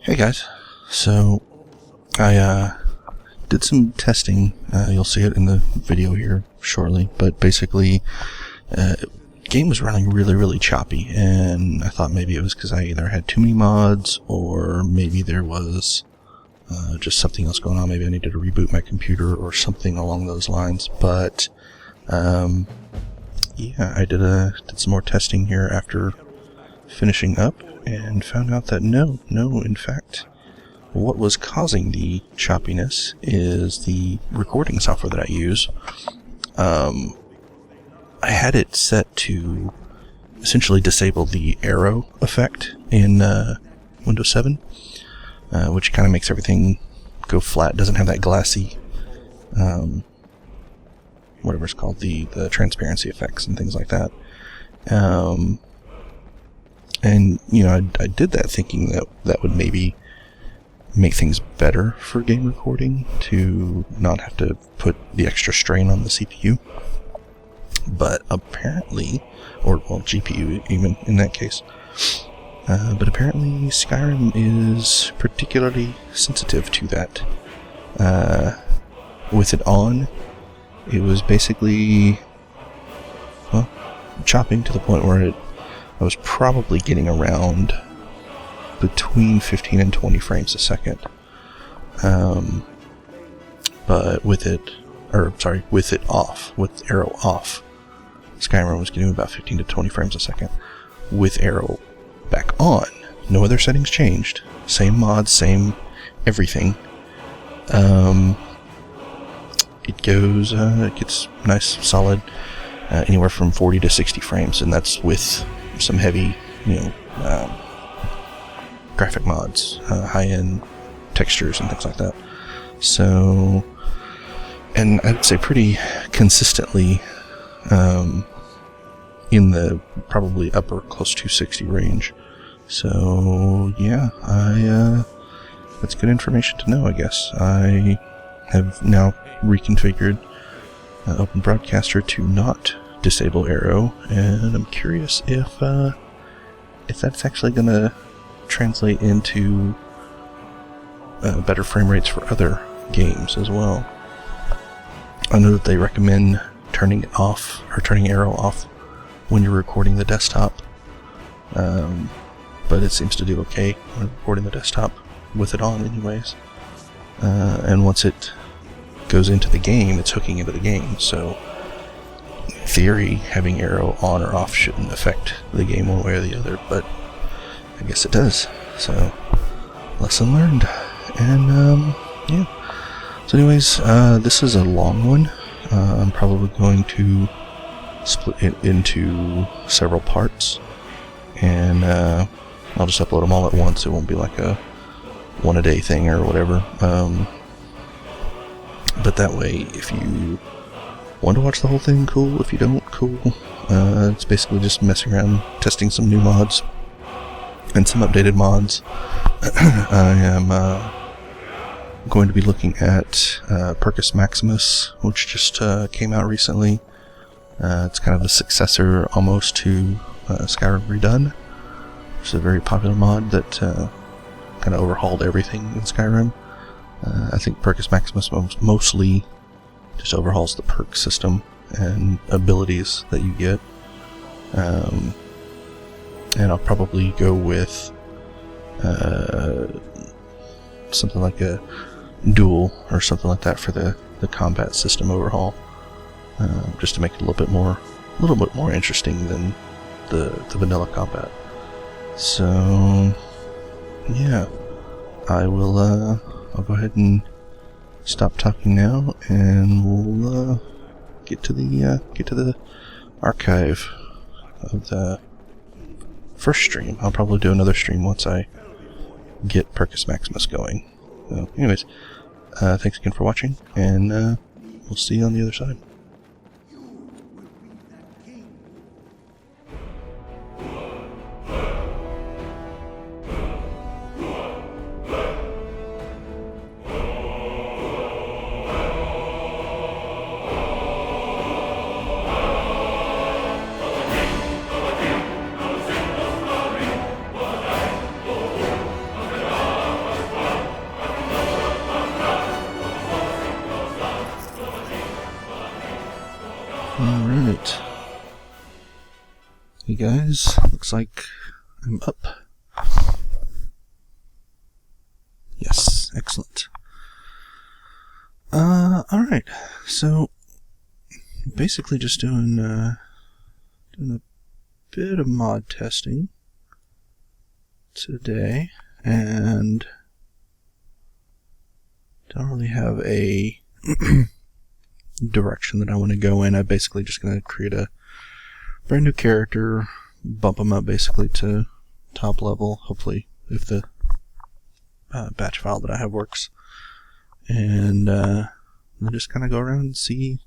Hey guys, so I did some testing. You'll see it in the video here shortly, but basically game was running really choppy, and I thought maybe it was because I either had too many mods or maybe there was just something else going on. Maybe I needed to reboot my computer or something along those lines. But yeah, I did some more testing here after finishing up and found out that no, in fact, what was causing the choppiness is the recording software that I use. I had it set to essentially disable the arrow effect in Windows 7, which kind of makes everything go flat. Doesn't have that glassy, whatever it's called, the transparency effects and things like that. And, you know, I did that thinking that would maybe make things better for game recording, to not have to put the extra strain on the CPU. But apparently, or, well, GPU even in that case, but apparently Skyrim is particularly sensitive to that. With it on, it was basically, well, chopping to the point where I was probably getting around between 15 and 20 frames a second. But with it off, with arrow off, Skyrim was getting about 15 to 20 frames a second. With arrow back on, no other settings changed. Same mods, same everything. It gets nice, solid, anywhere from 40 to 60 frames, and that's with some heavy, graphic mods, high-end textures and things like that. So, and I'd say pretty consistently in the probably upper close to 60 range. So yeah, that's good information to know, I guess. I have now reconfigured Open Broadcaster to not disable arrow, and I'm curious if that's actually going to translate into better frame rates for other games as well. I know that they recommend turning it off, or turning arrow off, when you're recording the desktop, but it seems to do okay when recording the desktop with it on anyways. And once it goes into the game, it's hooking into the game, so in theory, having arrow on or off shouldn't affect the game one way or the other, but I guess it does. So, lesson learned. And, yeah. So anyways, this is a long one. I'm probably going to split it into several parts, and I'll just upload them all at once. It won't be like a one-a-day thing or whatever. But that way, if you want to watch the whole thing, cool. If you don't, cool. It's basically just messing around, testing some new mods and some updated mods. I am going to be looking at Percus Maximus, which just came out recently. It's kind of a successor almost to Skyrim Redone, which is a very popular mod that kind of overhauled everything in Skyrim. I think Percus Maximus mostly just overhauls the perk system and abilities that you get. And I'll probably go with something like a duel or something like that for the combat system overhaul, just to make it a little bit more interesting than the vanilla combat. So yeah, I'll go ahead and stop talking now, and we'll get to the archive of the first stream. I'll probably do another stream once I get Percus Maximus going. So anyways, thanks again for watching, and we'll see you on the other side. guys, looks like I'm up. Yes, excellent. Alright, so basically just doing a bit of mod testing today, and don't really have a direction that I want to go in. I'm basically just going to create a brand new character, bump them up basically to top level, hopefully, if the batch file that I have works, and then just kind of go around and see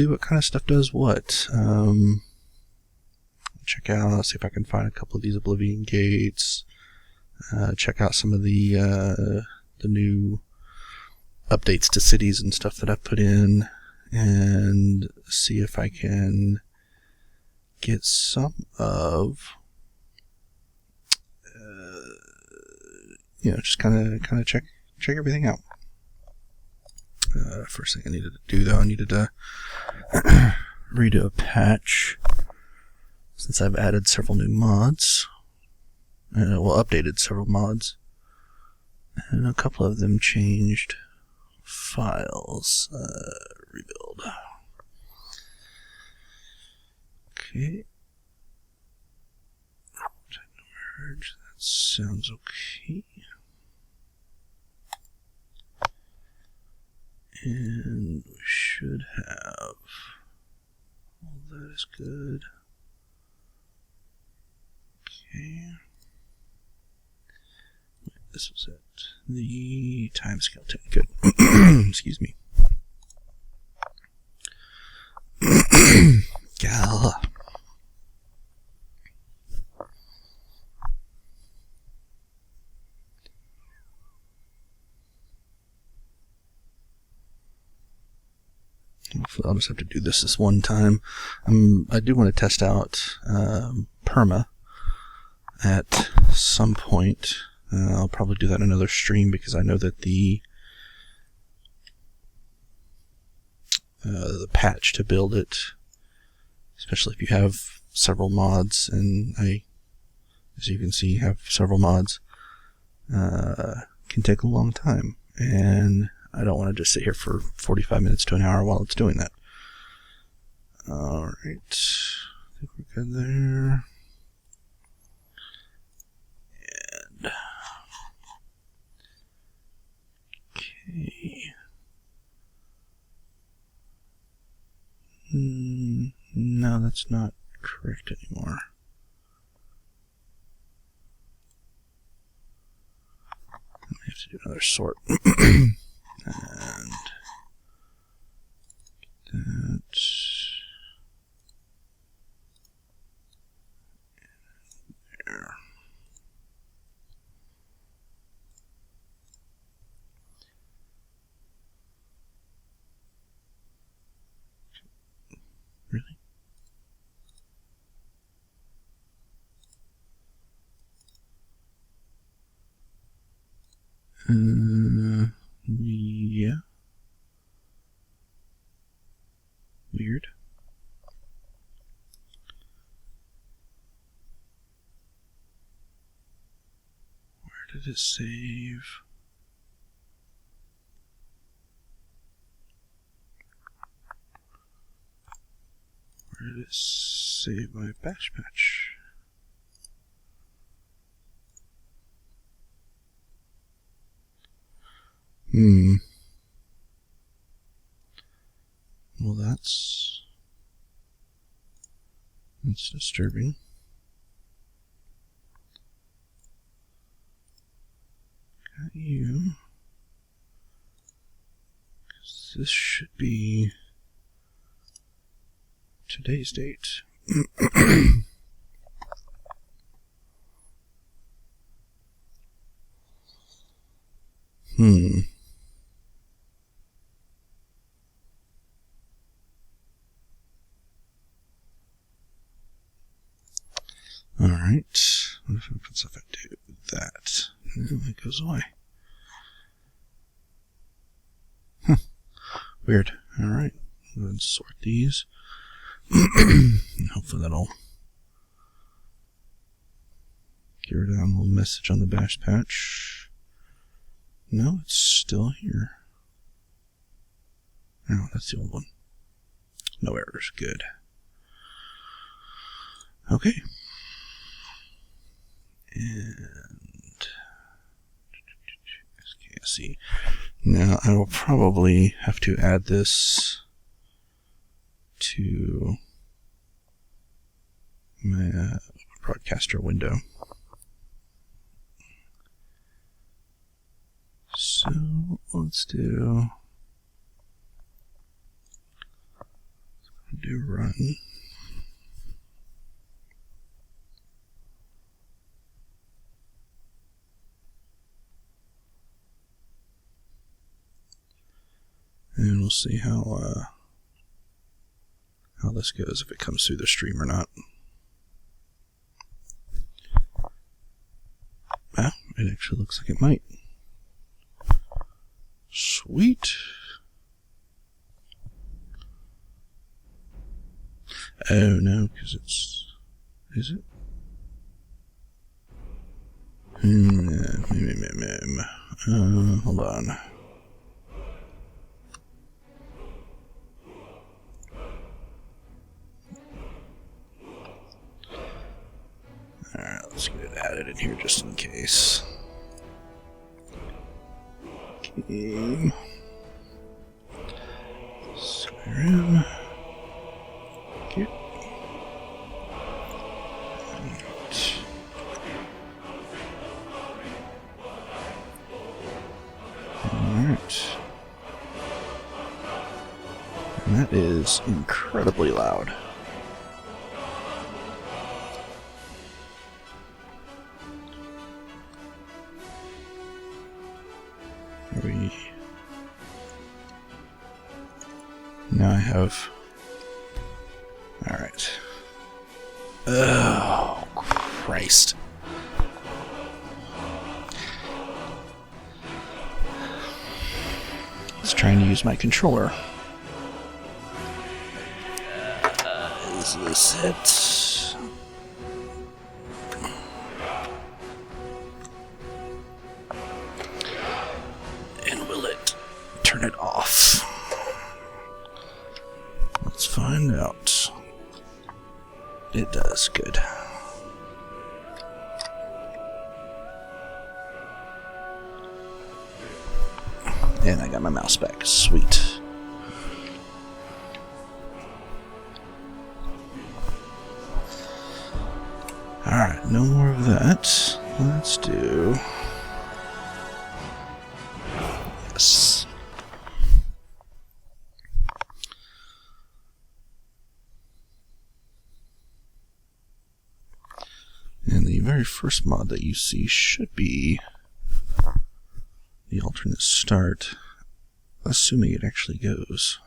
what kind of stuff does what. Check out, see if I can find a couple of these Oblivion gates, check out some of the new updates to cities and stuff that I've put in, and see if I can get some of, just kind of check everything out. First thing I needed to do, though, I needed to redo a patch, since I've added several new mods. Updated several mods, and a couple of them changed files. Rebuild. Okay. Merge. That sounds okay. And we should have all that is good. Okay. This was it. The timescale 10. Good. Excuse me. Gal. I'll just have to do this one time. I do want to test out perma at some point. I'll probably do that in another stream, because I know that the patch to build it, especially if you have several mods, and I, as you can see, have several mods, can take a long time, and I don't want to just sit here for 45 minutes to an hour while it's doing that. Alright, I think we're good there. And okay. No, that's not correct anymore. I have to do another sort. And that. There. Really? Yeah. Weird. Where did it save? Where did it save my bash patch? Well, that's disturbing. Got you. 'Cause this should be today's date. Alright. What happens if I do that? It goes away. Weird. Alright. Let's sort these. Hopefully that'll give it a little message on the bash patch. No, it's still here. Oh, that's the old one. No errors. Good. Okay. And SKSE. Now I will probably have to add this to my broadcaster window. So let's do run. And we'll see how this goes, if it comes through the stream or not. Ah, it actually looks like it might. Sweet. Oh no, because it's... Is it? Hold on. Alright, let's get it added in here just in case. Game. Skyrim. Get. Alright. And that is incredibly loud. Now I have... Alright. Oh, Christ. Let's try and use my controller. Is this it? And will it turn it off? Let's find out. It does. Good. And I got my mouse back. Sweet. Alright, no more of that. Let's do... Yes. And the very first mod that you see should be the alternate start, assuming it actually goes.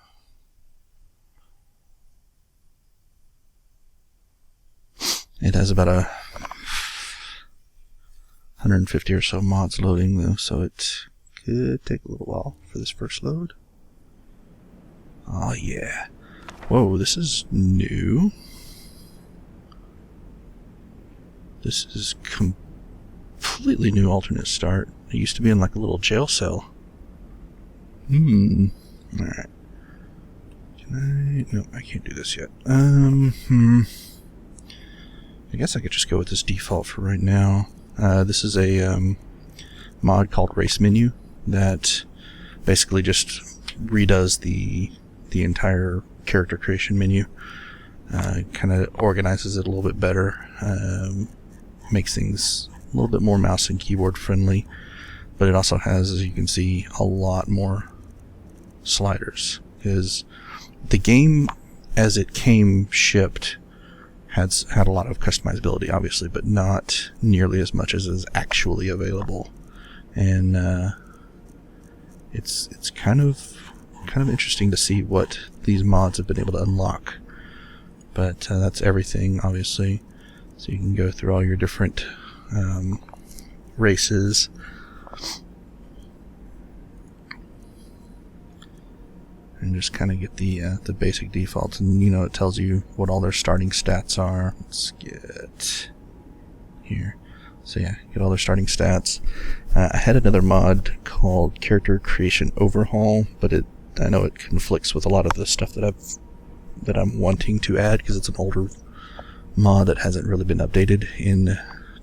It has about 150 or so mods loading though, so it could take a little while for this first load. Oh yeah. Whoa, this is new. This is completely new alternate start. It used to be in like a little jail cell. Alright. Can I... No, I can't do this yet. I guess I could just go with this default for right now. This is a mod called Race Menu that basically just redoes the entire character creation menu. Kind of organizes it a little bit better. Makes things a little bit more mouse and keyboard friendly, but it also has, as you can see, a lot more sliders, because the game as it came shipped had a lot of customizability, obviously, but not nearly as much as is actually available. And it's kind of interesting to see what these mods have been able to unlock. But that's everything, obviously. So you can go through all your different races. and just kind of get the basic defaults, and it tells you what all their starting stats are. Let's get here. So yeah, get all their starting stats. I had another mod called Character Creation Overhaul, but I know it conflicts with a lot of the stuff that I'm wanting to add, because it's an older mod that hasn't really been updated in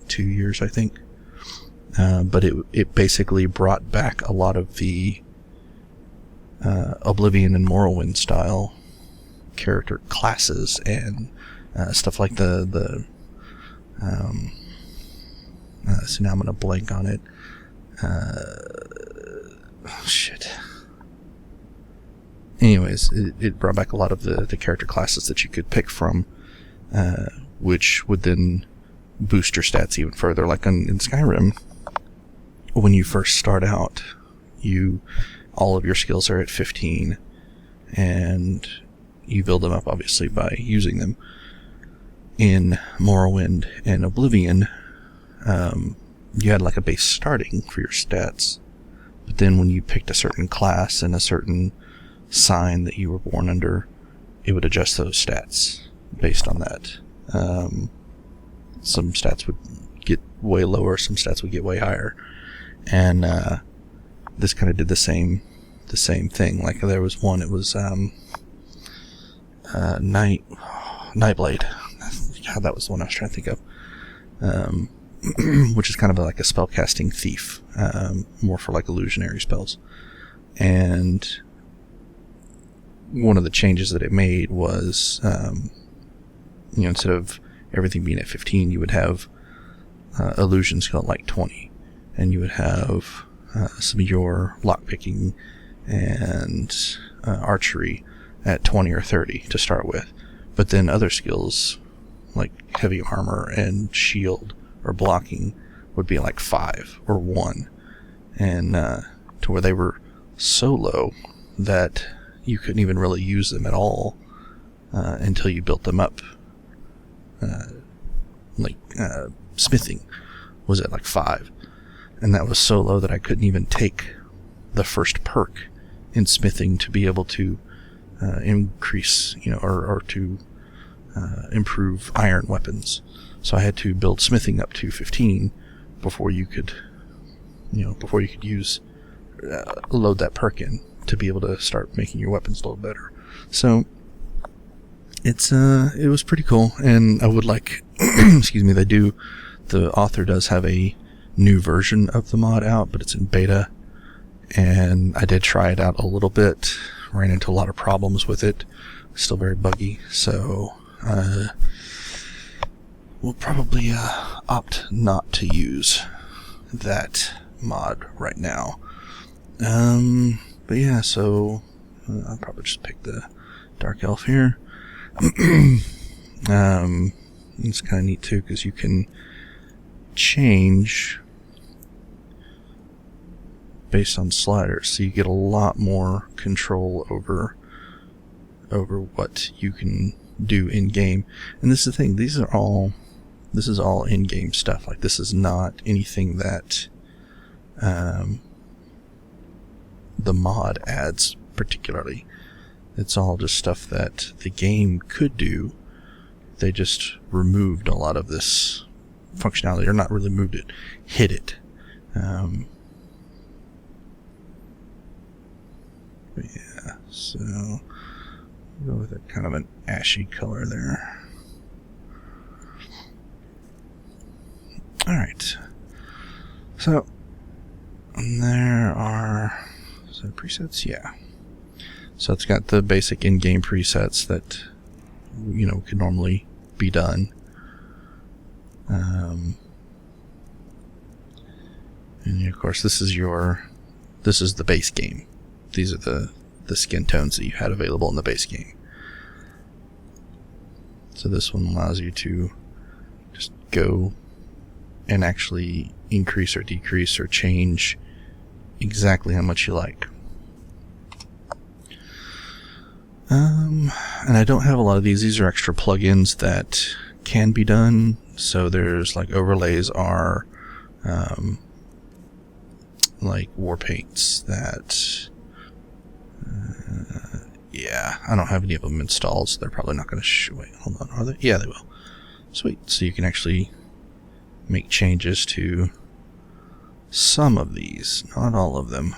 2 years, I think. But it basically brought back a lot of the Oblivion and Morrowind style character classes and stuff like the so now I'm gonna blank on it. Shit. Anyways, it brought back a lot of the character classes that you could pick from, which would then boost your stats even further. Like in Skyrim, when you first start out, all of your skills are at 15, and you build them up obviously by using them. In Morrowind and Oblivion, you had like a base starting for your stats, but then when you picked a certain class and a certain sign that you were born under, it would adjust those stats based on that. Some stats would get way lower, some stats would get way higher, and this kind of did the same thing. Like there was one, it was Nightblade. God, that was the one I was trying to think of. Which is kind of like a spellcasting thief, more for like illusionary spells. And one of the changes that it made was, instead of everything being at 15, you would have illusion skill at like 20, and you would have some of your lockpicking and archery at 20 or 30 to start with. But then other skills like heavy armor and shield or blocking would be like 5 or 1, and to where they were so low that you couldn't even really use them at all until you built them up. Smithing was at like 5, and that was so low that I couldn't even take the first perk in smithing to be able to increase, or to improve iron weapons. So I had to build smithing up to 15 before you could use load that perk in to be able to start making your weapons a little better. So it was pretty cool, and I would like excuse me, the author does have a new version of the mod out, but it's in beta, and I did try it out a little bit, ran into a lot of problems with it, still very buggy, so we'll probably opt not to use that mod right now. But yeah, so I'll probably just pick the Dark Elf here. It's kind of neat too, because you can change based on sliders, so you get a lot more control over what you can do in game. And this is the thing, this is all in-game stuff. Like, this is not anything that the mod adds particularly. It's all just stuff that the game could do. They just removed a lot of this functionality, or not really moved it, hid it. But yeah, so go with a kind of an ashy color there. Alright, so there are presets, yeah. So it's got the basic in-game presets that could normally be done. And of course, this is the base game. These are the skin tones that you had available in the base game. So this one allows you to just go and actually increase or decrease or change exactly how much you like. And I don't have a lot of these. These are extra plugins that can be done. So there's like overlays are like war paints that Yeah, I don't have any of them installed, so they're probably not going to wait, hold on, are they? Yeah, they will. Sweet. So you can actually make changes to some of these, not all of them.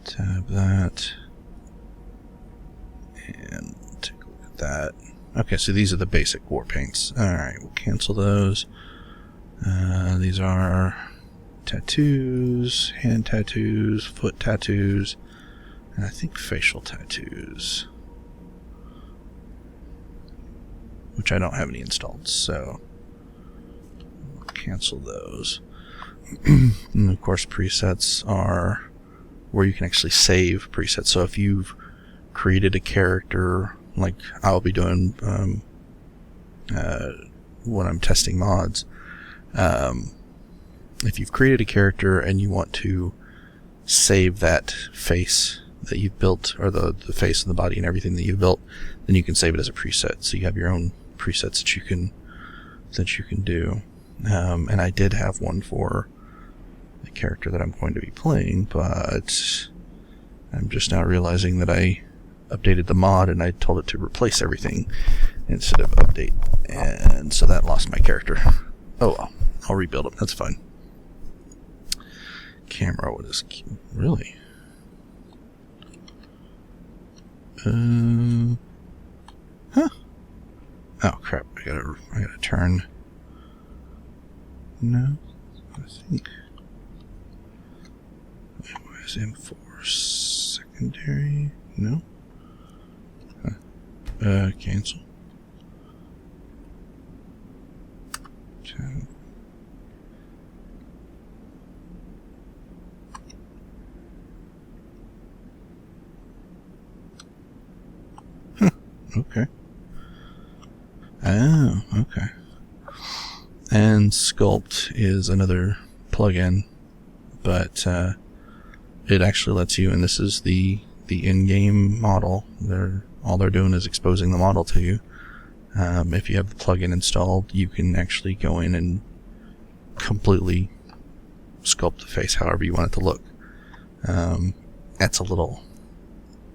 Tab that. And take a look at that. Okay, so these are the basic war paints. Alright, we'll cancel those. These are tattoos, hand tattoos, foot tattoos, and I think facial tattoos, which I don't have any installed, so we'll cancel those. And of course, presets are where you can actually save presets. So if you've created a character, like I'll be doing when I'm testing mods, if you've created a character and you want to save that face that you've built, or the face and the body and everything that you've built, then you can save it as a preset. So you have your own presets that you can do. And I did have one for the character that I'm going to be playing, but I'm just now realizing that I updated the mod and I told it to replace everything instead of update, and so that lost my character. Oh well, I'll rebuild it, that's fine. Camera, what is really? Huh? Oh crap! I gotta turn. No, I think. Where's M4 secondary? No. Huh. Cancel. Huh. Okay. Oh, okay. And Sculpt is another plugin, but it actually lets you, and this is the in-game model. All they're doing is exposing the model to you. If you have the plugin installed, you can actually go in and completely sculpt the face however you want it to look. That's a little,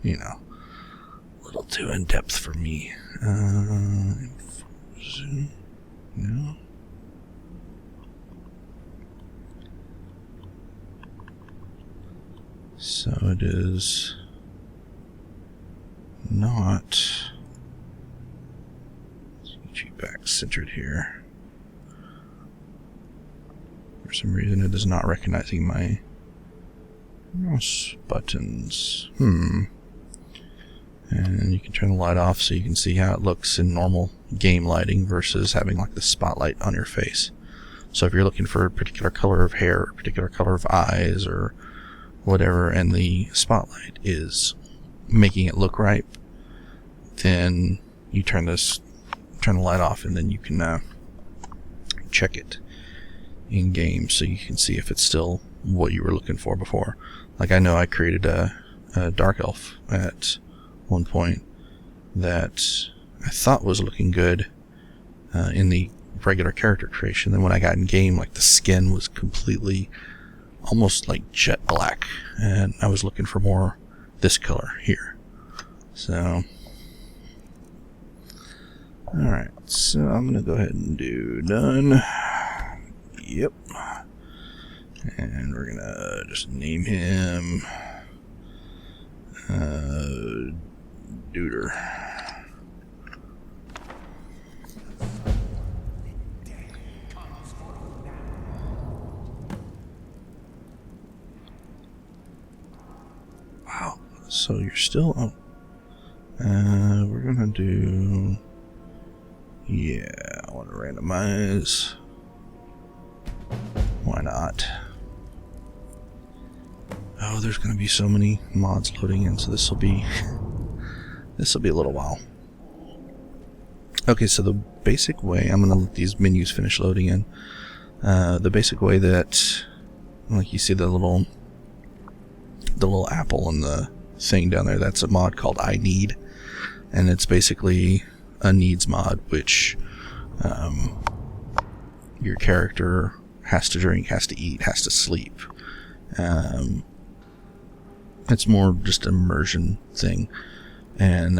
a little too in-depth for me. No. So it is not. Let's get you back centered here. For some reason, it is not recognizing my mouse buttons. And you can turn the light off so you can see how it looks in normal game lighting versus having like the spotlight on your face. So if you're looking for a particular color of hair, a particular color of eyes, or whatever, and the spotlight is making it look right, then you turn the light off, and then you can check it in game so you can see if it's still what you were looking for before. Like I know I created a dark elf at one point that I thought was looking good in the regular character creation. Then when I got in game, like the skin was completely almost like jet black, and I was looking for more this color here. So alright, so I'm gonna go ahead and do done. Yep. And we're gonna just name him Duder. Wow, so you're still on. We're gonna do, I want to randomize. Why not? Oh, there's gonna be so many mods loading in, so this will be a little while. Okay, so the basic way, I'm gonna let these menus finish loading in. The basic way that, like you see the little apple on the thing down there, that's a mod called I Need, and it's basically a needs mod, which your character has to drink, has to eat, has to sleep. It's more just an immersion thing, and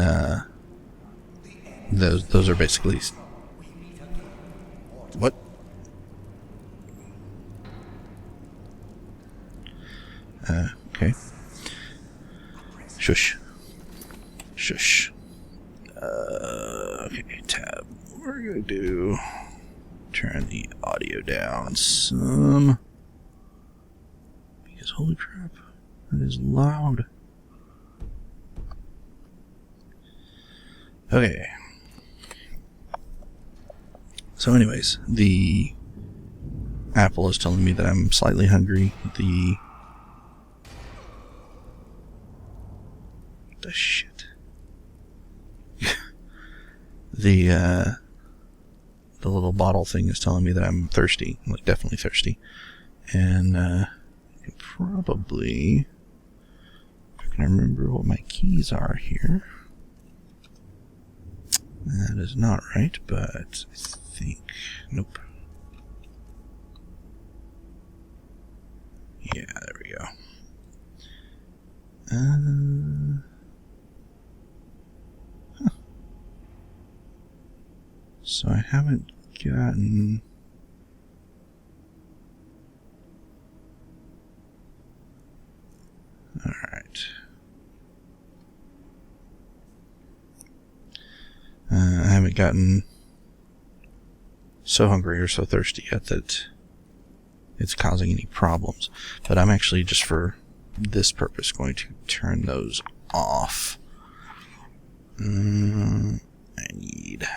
those are basically what? Okay. Shush. Shush. Okay, tab. We're gonna do turn the audio down some, because holy crap, that is loud. Okay. So anyways, the Apple is telling me that I'm slightly hungry. The shit. The little bottle thing is telling me that I'm thirsty, like definitely thirsty. And probably, if I can remember what my keys are here. That is not right, but I think, nope. Yeah, there we go. So I haven't gotten... Alright. I haven't gotten so hungry or so thirsty yet that it's causing any problems. But I'm actually, just for this purpose, going to turn those off. I need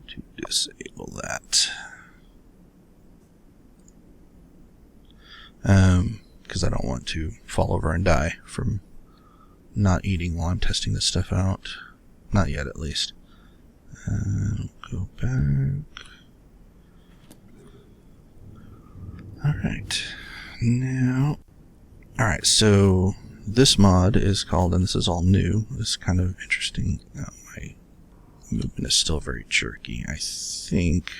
to disable that. Because I don't want to fall over and die from not eating while I'm testing this stuff out. Not yet, at least. Go back. Alright. Now... Alright, so this mod is called, and this is all new, this is kind of interesting. My movement is still very jerky. I think...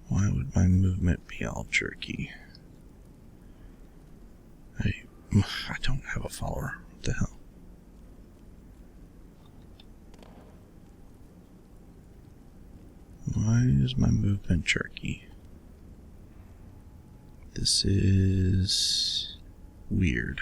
Why would my movement be all jerky? I don't have a follower. What the hell? Why is my movement jerky? This is weird.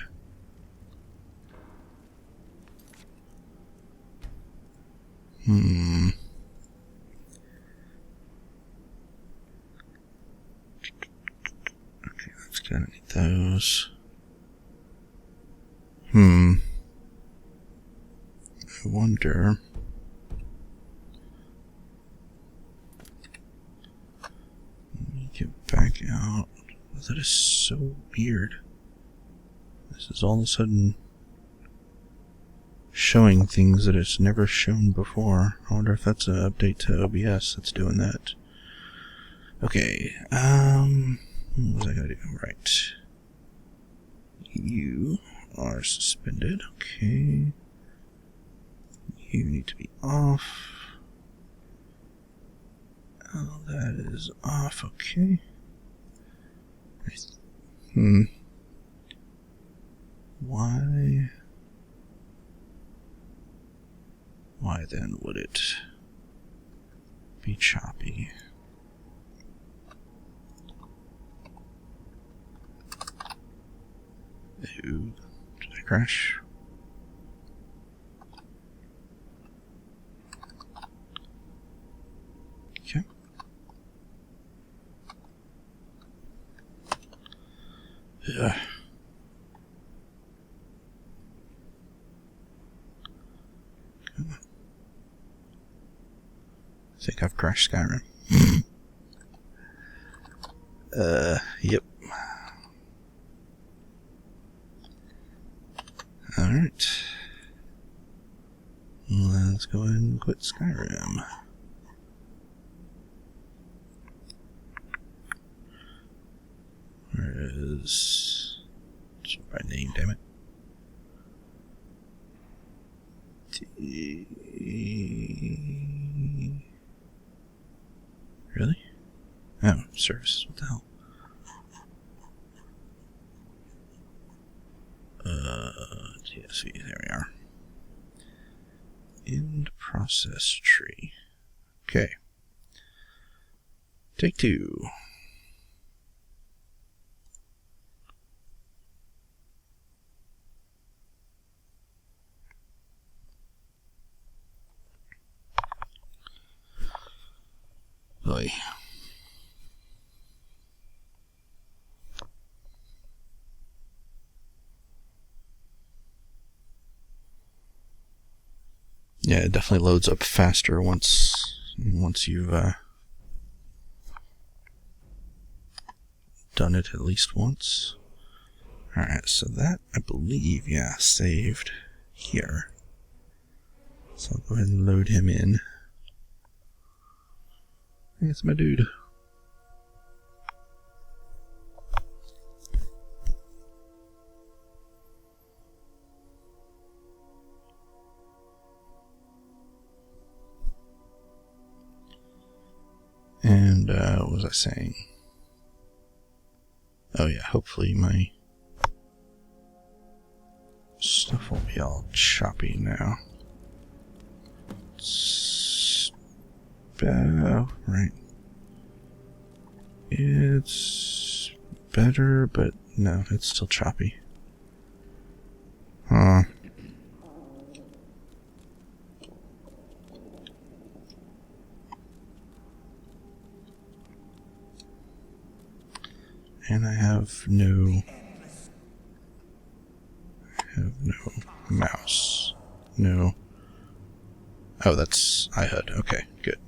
Okay, let's get any of those. I wonder. Let me get back out. That is so weird. This is all of a sudden showing things that it's never shown before. I wonder if that's an update to OBS that's doing that. Okay, what was I gonna do? Right. You are suspended. Okay. You need to be off. Oh, that is off. Okay. Why then would it be choppy? Ew. Did I crash? Okay. Yeah. I think I've crashed Skyrim. Yep. Alright. Let's go ahead and quit Skyrim. Where is... It's by name, damn it. Really? Oh, services. What the hell? TSV, there we are. End process tree. Okay. Take two. Boy. Yeah, it definitely loads up faster once you've done it at least once. Alright, so that, I believe, yeah, saved here. So I'll go ahead and load him in. Hey, it's my dude. And, what was I saying? Oh yeah, hopefully my stuff will be all choppy now. Right. It's better, but no, it's still choppy. Huh. And I have no mouse. No. Oh, that's iHUD. Okay, good.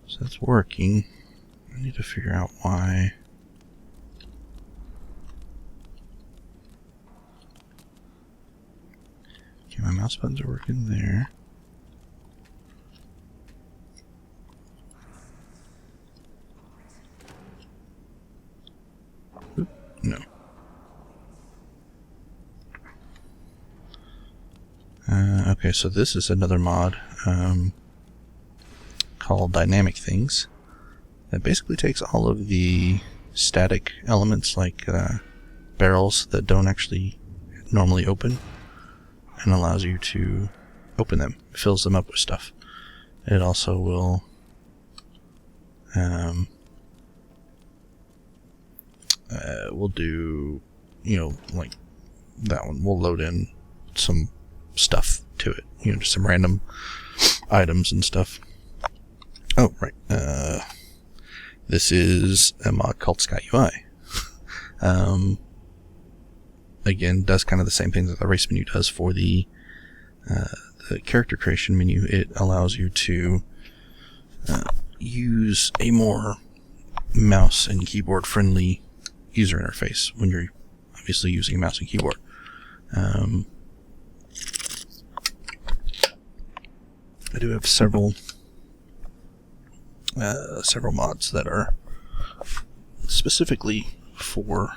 So that's working. I need to figure out why. Okay, my mouse buttons are working there. Oop, no. Okay, so this is another mod called Dynamic Things that basically takes all of the static elements like barrels that don't actually normally open and allows you to open them. It fills them up with stuff. It also will we'll do, like that one. We'll load in some stuff to it, just some random items and stuff. Oh, right. This is a mod called Sky UI. Again, does kind of the same thing that the race menu does for the character creation menu. It allows you to use a more mouse and keyboard friendly user interface when you're obviously using a mouse and keyboard. I do have several mods that are specifically for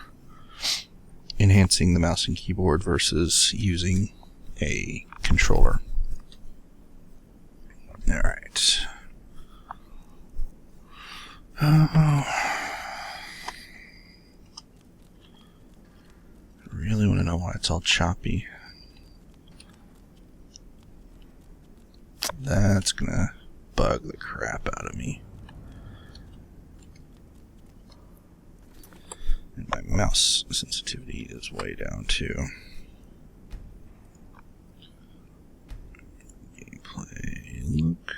enhancing the mouse and keyboard versus using a controller. Alright. Really want to know why it's all choppy. That's gonna bug the crap out of me. And my mouse sensitivity is way down too. Gameplay, look.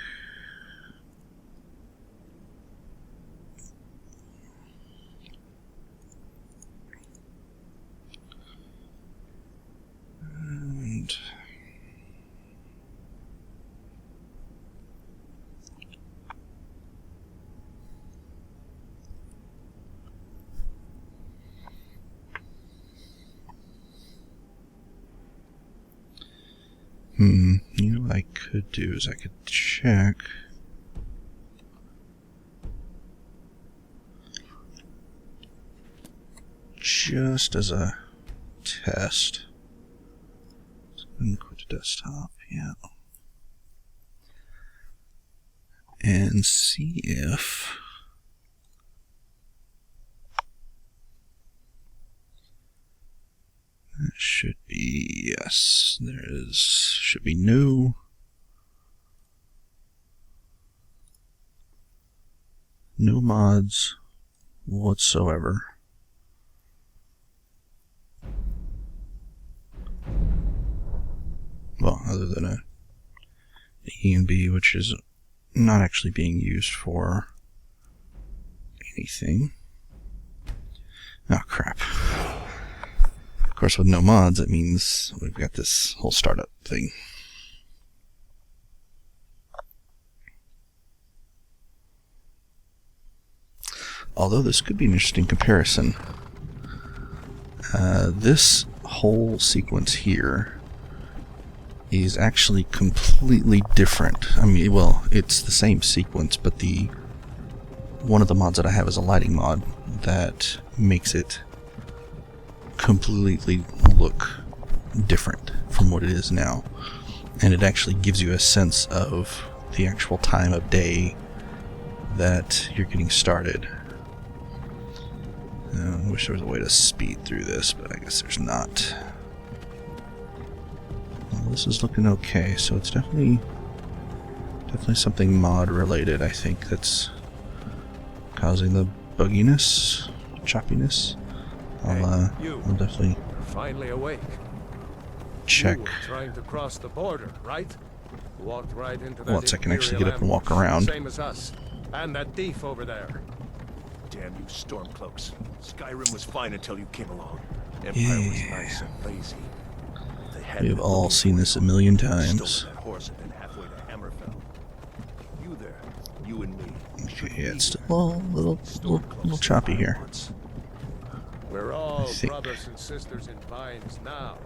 And what I could do is I could check just as a test. And quit the desktop, yeah. And see if that should be, yes, should be no mods whatsoever. Well, other than a E and B, which is not actually being used for anything. Oh crap. Of course, with no mods, it means we've got this whole startup thing. Although this could be an interesting comparison. This whole sequence here is actually completely different. I mean, well, it's the same sequence, but one of the mods that I have is a lighting mod that makes it completely look different from what it is now. And it actually gives you a sense of the actual time of day that you're getting started. I wish there was a way to speed through this, but I guess there's not. Well, this is looking okay, so it's definitely something mod related, I think, that's causing the bugginess, choppiness. I'll definitely finally awake. Check. You were trying to cross the border, right? Walked right into that. Once I can actually get up and walk around. Same as us. And that thief over there. Damn you Stormcloaks. Skyrim was fine until you came along. Empire was nice and lazy. We've all seen this a million times. That horse and then halfway to Hammerfell. You there, you and me. Okay, yeah, it's still a little choppy here. We're all brothers and sisters in vines now.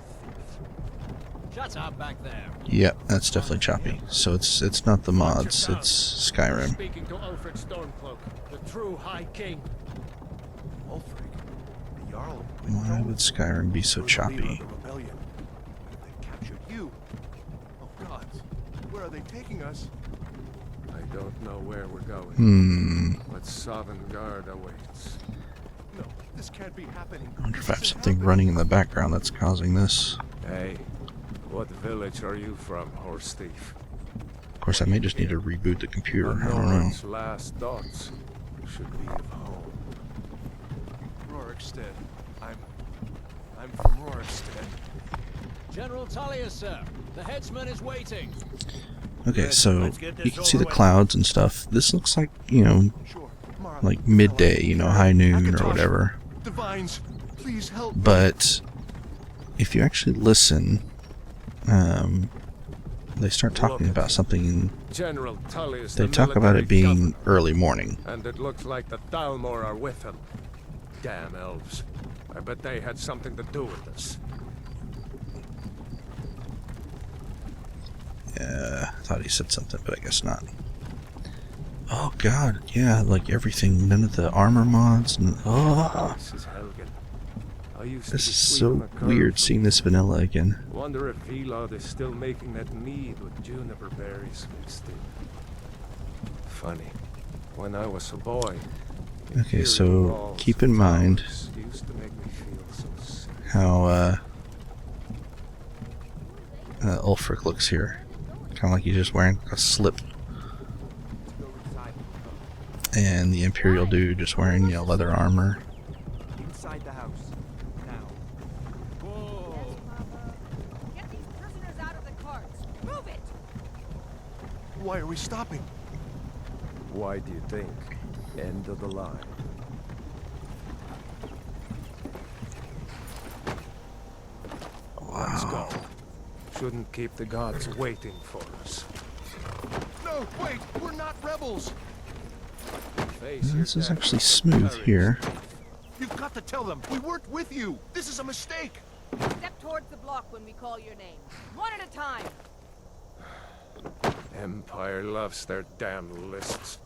Shut up back there. Yep, that's definitely choppy. So it's not the mods, it's Skyrim. Speaking to Ulfric Stormcloak, the true High King. Ulfric, the Jarl. Why would Skyrim be so choppy? They captured you. Oh gods, where are they taking us? I don't know where we're going. But Sovngarde awaits. No, this can't be happening. I wonder if I have something running in the background that's causing this. Hey, what village are you from, horse thief? Of course, I may just need to reboot the computer. I don't know. Last thoughts should be of home. Rorikstead. I'm from Rorikstead. General Tullius, sir. The headsman is waiting. Okay, so you can see the clouds and stuff. This looks like, you know, like midday, you know, high noon or whatever. Divines, please help. But if you actually listen, they start talking about something. General Tullius, They talk about it being early morning. And it looks like the Thalmor are with him. Damn elves. I bet they had something to do with this. Yeah, I thought he said something, but I guess not. Oh god, yeah, like everything. None of the armor mods. Oh, This is Helgen. I used to this be is sweeping so a curve. weird seeing this vanilla again. Wonder if Velod is still making that mead with juniper berries mixed in. Funny. When I was a boy. Okay, so Imperial walls keep in and mind towers used to make me feel so sick. how Ulfric looks here. Kind of like he's just wearing a slip. And the Imperial dude just wearing, you know, leather armor. Inside the house. Now. Whoa. Get these prisoners out of the carts. Move it! Why are we stopping? Why do you think? End of the line. Let's go. Shouldn't keep the gods waiting for us. No, wait! We're not rebels! Face your This is death. actually smooth here. You've got to tell them! We weren't with you! This is a mistake! Step towards the block when we call your name. One at a time. Empire loves their damn lists.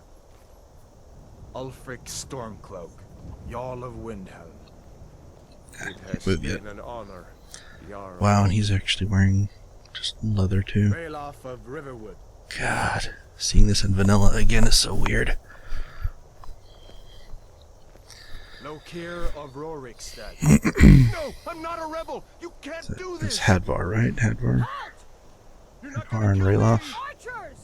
Ulfric Stormcloak, Jarl of Windhelm. It has Move yet. been an honor. Jarl. Wow, and he's actually wearing just leather too. Ralof of Riverwood. God, seeing this in vanilla again is so weird. No no care of Rorikstead. No, I'm not a rebel. You can't do It's this. Hadvar, right? Hadvar? You're not Hadvar and kill me. Ralof? Archers!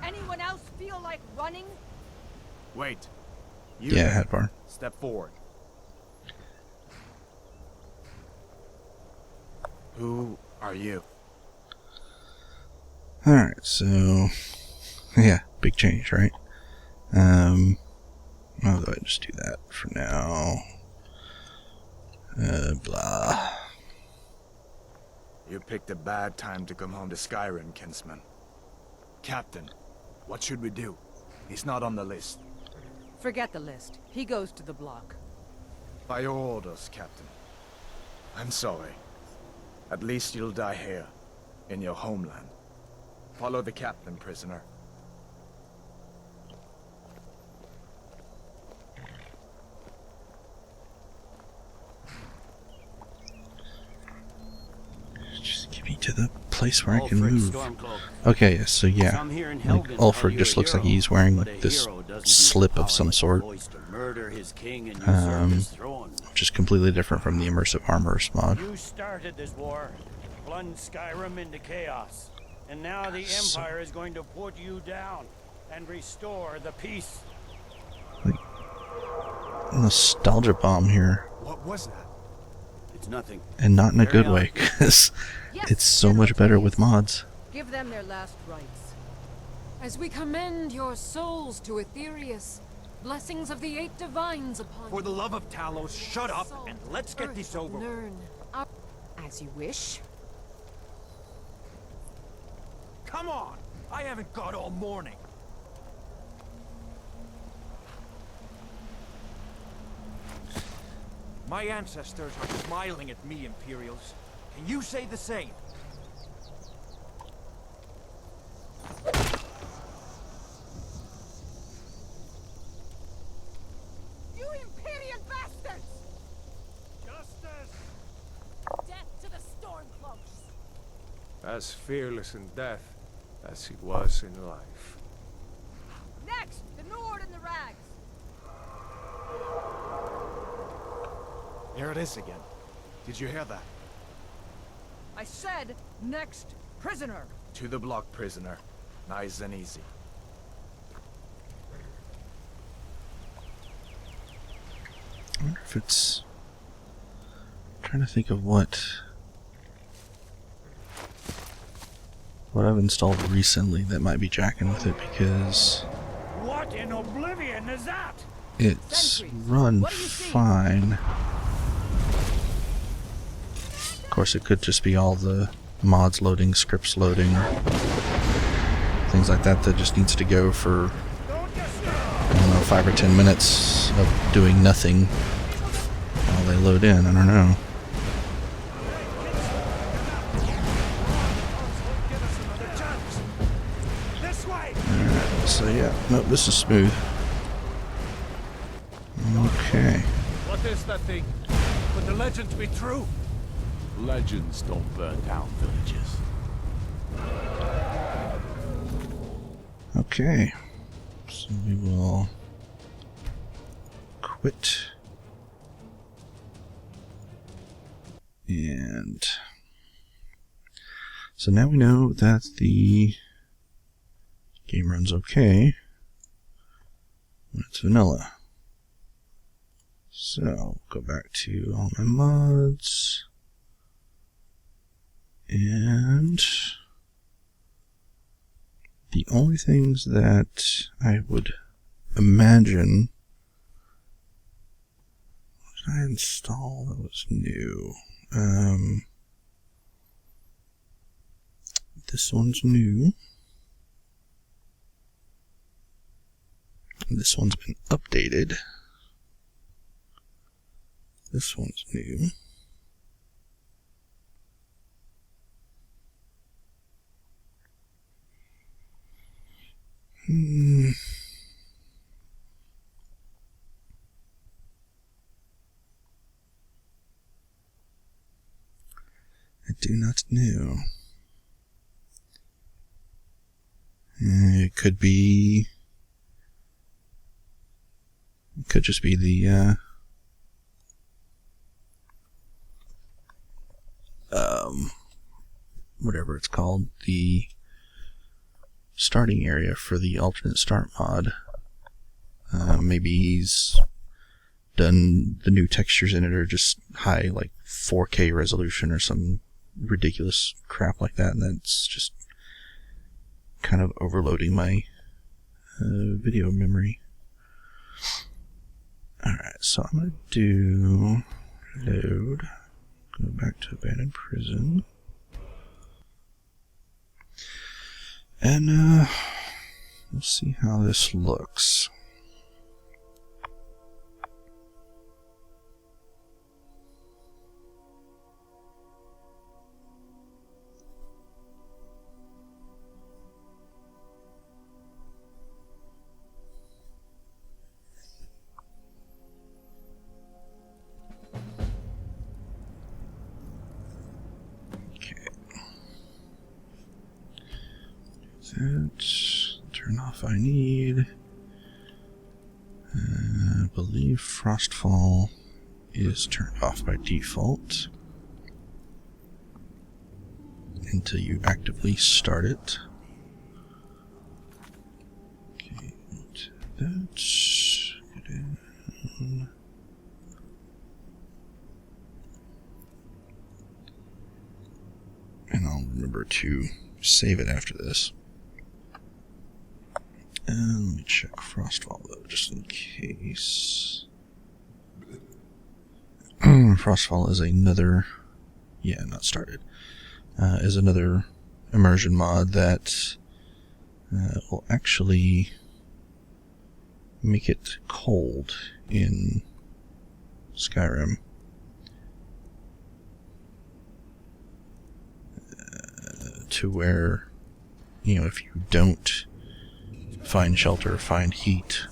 Anyone else feel like running? Wait. You Yeah, there. Hadvar. Step forward. Who are you? Alright, so... Yeah, big change, right? How do I just do that for now? Blah. You picked a bad time to come home to Skyrim, kinsman. Captain, what should we do? He's not on the list. Forget the list. He goes to the block. By your orders, Captain. I'm sorry. At least you'll die here, in your homeland. Follow the captain, prisoner. Just get me to the place where I can Ulfric move. Stormcloak. Okay, so yeah. Some here in Like, Helgen Ulfric call you just a looks like hero, he's wearing but a this hero doesn't slip use of power some like sort. voice to murder his king and usurp his throne. Which is completely different from the immersive armorist mod. You started this war, plunged Skyrim into chaos, and now the Empire is going to put you down and restore the peace. Nostalgia bomb here. What was that? It's nothing. And not in a Carry good on. way, because Yes, it's so General much better with Tullius. mods. Give them their last rites. As we commend your souls to Aetherius, blessings of the 8 divines upon For the you. love of Talos, shut up Salt, and let's get earth, this over with. learn. As you wish. Come on! I haven't got all morning. My ancestors are smiling at me, Imperials. Can you say the same? You Imperial bastards! Justice! Death to the Stormcloaks! As fearless in death as he was in life. Next, the Nord and the Rags. There it is again. Did you hear that? I said, next, prisoner. To the block, prisoner. Nice and easy. I wonder if it's... I'm trying to think of what I've installed recently that might be jacking with it, because What in oblivion is that? it's Sentries. run What do you see? fine. Of course, it could just be all the mods loading, scripts loading, things like that that just needs to go for, I don't know, 5 or 10 minutes of doing nothing while they load in. I don't know. This way! So yeah, nope, this is smooth. Okay. What is that thing? Could the legends be true? Legends don't burn down villages. Okay. So we will quit. And so now we know that the game runs okay when it's vanilla. So go back to all my mods. And the only things that I would imagine, what did I install that was new? This one's new. This one's been updated. This one's new. I do not know. It could be It could just be the whatever it's called, the starting area for the alternate start mod. Maybe he's done the new textures in it are just high, like 4K resolution or some ridiculous crap like that, and that's just kind of overloading my video memory. Alright, so I'm going to do load, go back to abandoned prison, and we'll see how this looks. Turn off I need. I believe Frostfall is turned off by default until you actively start it. Okay, that's get in. And I'll remember to save it after this. And let me check Frostfall though, just in case. Frostfall is another, not started, is another immersion mod that will actually make it cold in Skyrim. To where, if you don't find shelter, find heat,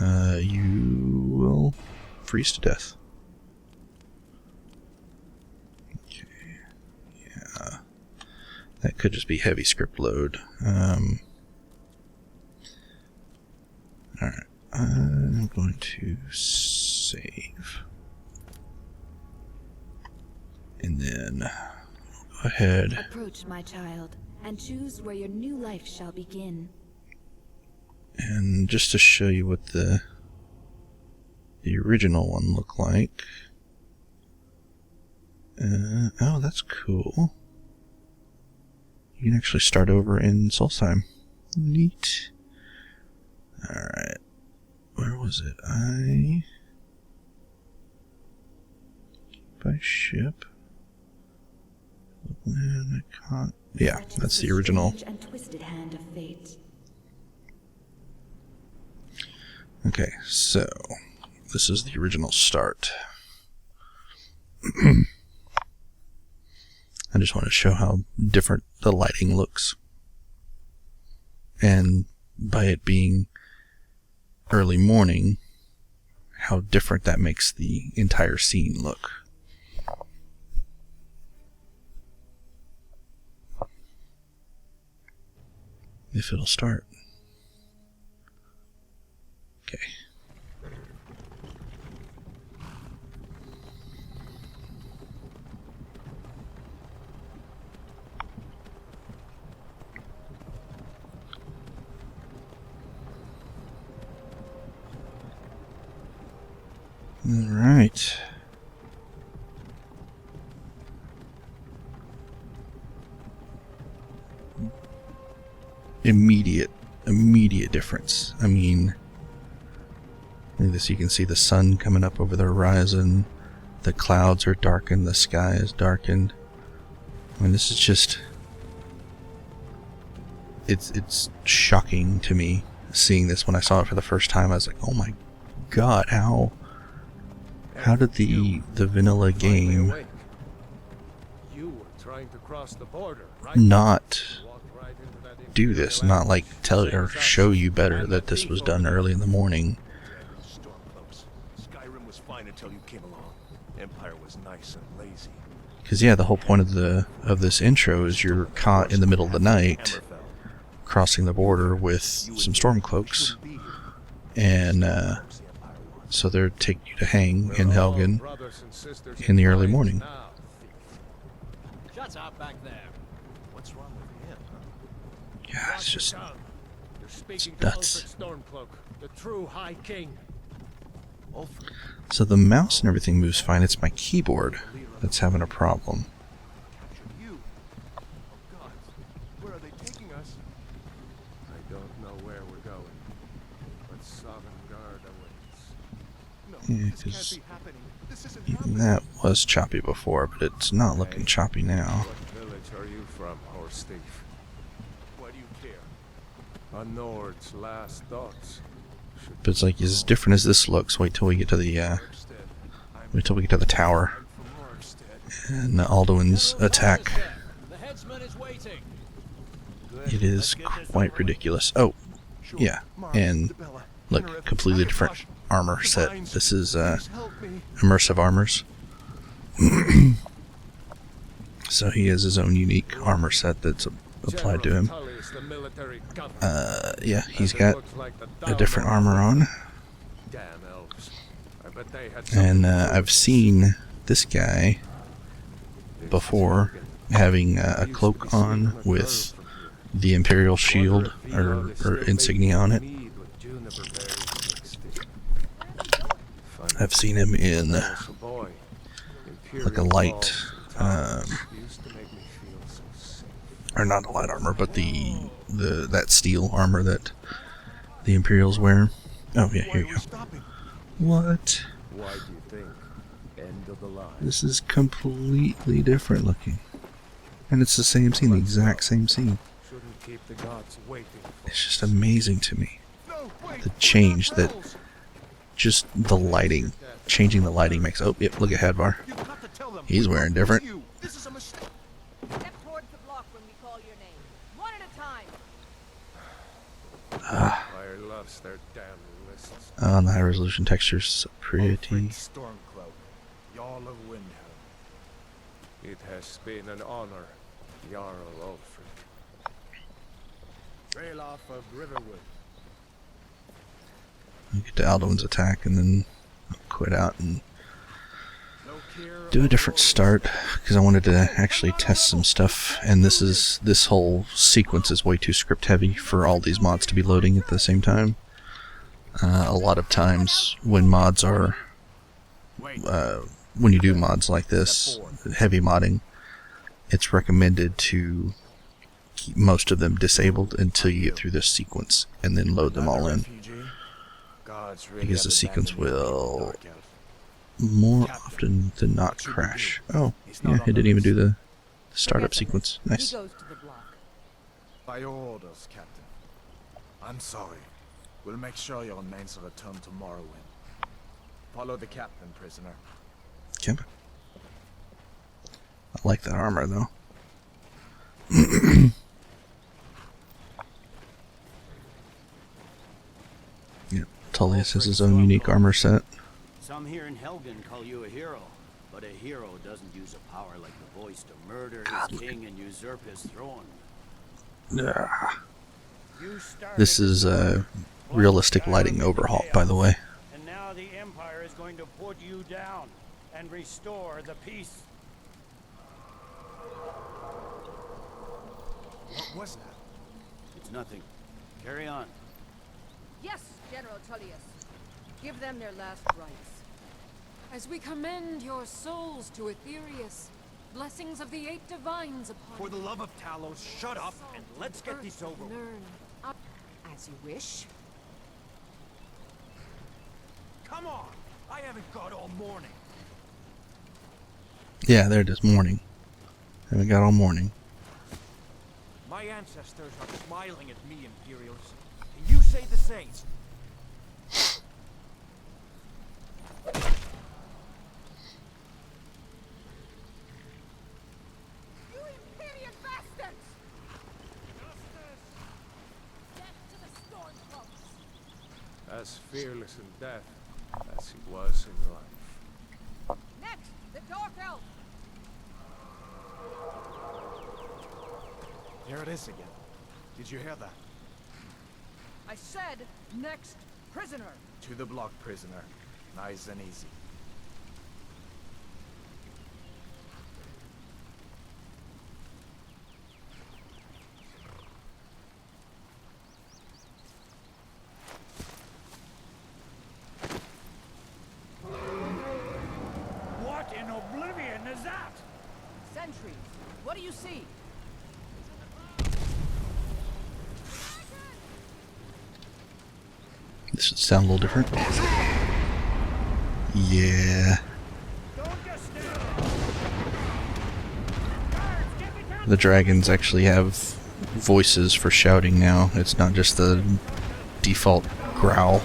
you will freeze to death. Okay, yeah, that could just be heavy script load. Alright, I'm going to save, and then go ahead. Approach, my child, and choose where your new life shall begin. And just to show you what the original one looked like. Oh, that's cool. You can actually start over in Solstheim. Neat. Alright. Where was it? By ship. Yeah, that's the original. Okay, so this is the original start. I just want to show how different the lighting looks. And by it being early morning, how different that makes the entire scene look. If it'll start. Okay. All right. Immediate difference. I mean, look at this. You can see the sun coming up over the horizon. The clouds are darkened. The sky is darkened. I mean, this is just... It's shocking to me seeing this. When I saw it for the first time, I was like, oh my god, how did the vanilla game not do this, not like tell or show you better that this was done early in the morning? Skyrim was fine until you came along. Empire was nice and lazy. Because yeah, the whole point of this intro is you're caught in the middle of the night, crossing the border with some stormcloaks, And so they're taking you to hang in Helgen in the early morning. Shut up back there. What's wrong with him, huh? Yeah, it's just You're speaking to nuts. Ulfric Stormcloak, the true High King. Ulfric. So the mouse and everything moves fine. It's my keyboard that's having a problem. Captured you. Oh God, where are they taking us? I don't know where we're going, but Sovngarde awaits. No, Yeah, this 'cause can't be happening. This isn't happening. that was choppy before, but it's not looking choppy now. What village are you from, horse thief? Why do you care? A Nord's last thoughts. But it's like as different as this looks. Wait till we get to the tower and Alduin's attack. The headsman is waiting. It is quite ridiculous. Oh, yeah, and look, completely different armor set. This is immersive armors. So he has his own unique armor set that's applied to him. Yeah, he's got a different armor on. And I've seen this guy before having a cloak on with the Imperial shield or insignia on it. I've seen him in like a light, or not a light armor, but that steel armor that the Imperials wear. Oh yeah, here you go. What? Why do you think? End of the line. This is completely different looking. And it's the same scene, the exact same scene. Shouldn't keep the gods waiting. It's just amazing to me. The change that just the lighting, changing the lighting makes. Oh, yep, look at Hadvar. He's wearing different. Step towards the block when we call your name. One at a time. Fire loves their damn lists. Oh, the high resolution textures, so pretty. Stormcloak, Jarl of Windhelm. It has been an honor, Jarl Ulfric. Ralof of Riverwood. I'll get to Alduin's attack and then I'll quit out and do a different start because I wanted to actually test some stuff, and this whole sequence is way too script heavy for all these mods to be loading at the same time. A lot of times when mods are when you do mods like this, heavy modding, it's recommended to keep most of them disabled until you get through this sequence and then load them all in, because the sequence will more often than not crash. Oh, yeah, it didn't even do the startup sequence. Nice. He goes to the block. By your orders, Captain. I'm sorry. We'll make sure your remains are returned to Morrowind. Follow the captain, prisoner. Okay. I like that armor, though. Yeah, Tullius has his own unique armor set. Some here in Helgen call you a hero, but a hero doesn't use a power like the voice to murder his king and usurp his throne. This is a realistic lighting overhaul, by the way. And now the Empire is going to put you down and restore the peace. What was that? It's nothing. Carry on. Yes, General Tullius. Give them their last rites. As we commend your souls to Aetherius, blessings of the 8 divines upon For the love of Talos, shut up and let's get this over with. Learn. As you wish. Come on! I haven't got all morning. Yeah, there it is, morning. Haven't got all morning. My ancestors are smiling at me, Imperials. Can you say the same? You Imperial bastards! Death to the Stormcloaks! As fearless in death as he was in life. Next, the Dark Elf! Here it is again. Did you hear that? I said, next, prisoner. To the block, prisoner. Nice and easy. What in oblivion is that? Sentries. What do you see? This should sound a little different. Yeah. The dragons actually have voices for shouting now. It's not just the default growl.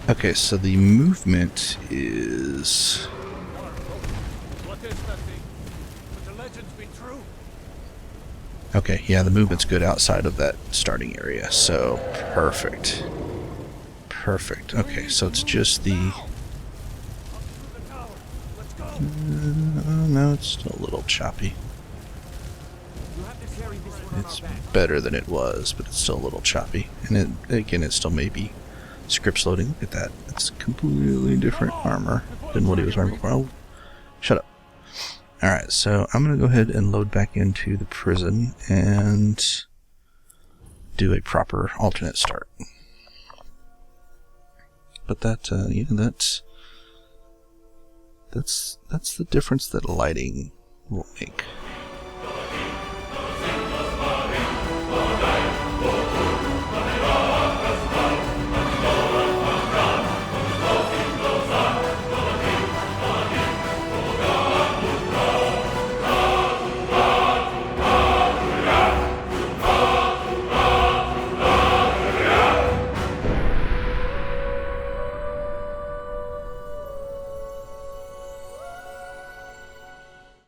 Okay, so the movement is... What is that thing? Could the legends be true? Okay, yeah, the movement's good outside of that starting area, so perfect. Perfect. Okay, so it's just the... no, it's still a little choppy. It's better than it was, but it's still a little choppy. And again, it still may be scripts loading. Look at that. It's completely different armor than what he was wearing before. Oh, shut up. Alright, so I'm going to go ahead and load back into the prison and do a proper alternate start. But that, yeah, that's the difference that lighting will make.